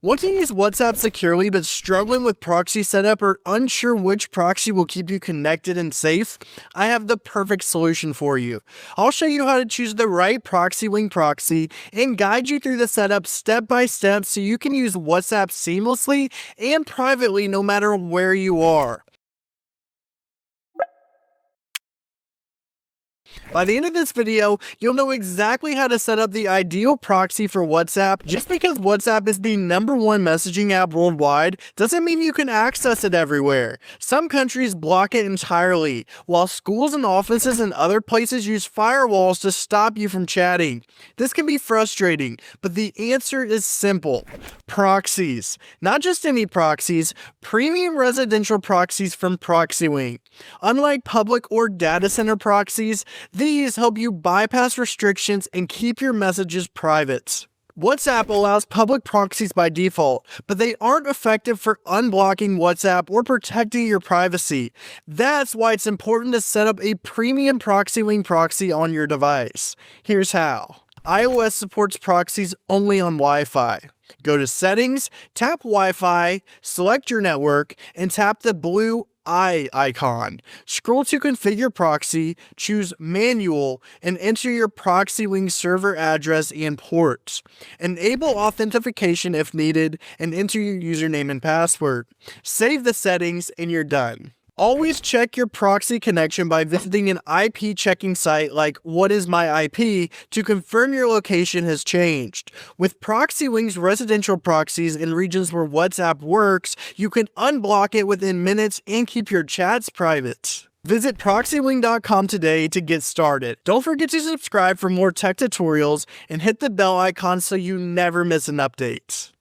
Want to use WhatsApp securely but struggling with proxy setup or unsure which proxy will keep you connected and safe? I have the perfect solution for you. I'll show you how to choose the right ProxyWing proxy and guide you through the setup step by step so you can use WhatsApp seamlessly and privately no matter where you are. By the end of this video, you'll know exactly how to set up the ideal proxy for WhatsApp. Just because WhatsApp is the #1 messaging app worldwide doesn't mean you can access it everywhere. Some countries block it entirely, while schools and offices and other places use firewalls to stop you from chatting. This can be frustrating, but the answer is simple. Proxies. Not just any proxies, premium residential proxies from ProxyWing. Unlike public or data center proxies, these help you bypass restrictions and keep your messages private. WhatsApp allows public proxies by default, but they aren't effective for unblocking WhatsApp or protecting your privacy. That's why it's important to set up a premium ProxyWing proxy on your device. Here's how. iOS supports proxies only on Wi-Fi. Go to Settings, tap Wi-Fi, select your network, and tap the blue icon. Scroll to Configure Proxy, choose Manual, and enter your ProxyWing server address and port. Enable authentication if needed, and enter your username and password. Save the settings, and you're done. Always check your proxy connection by visiting an IP checking site like What is my IP to confirm your location has changed. With ProxyWing's residential proxies in regions where WhatsApp works, you can unblock it within minutes and keep your chats private. Visit ProxyWing.com today to get started. Don't forget to subscribe for more tech tutorials and hit the bell icon so you never miss an update.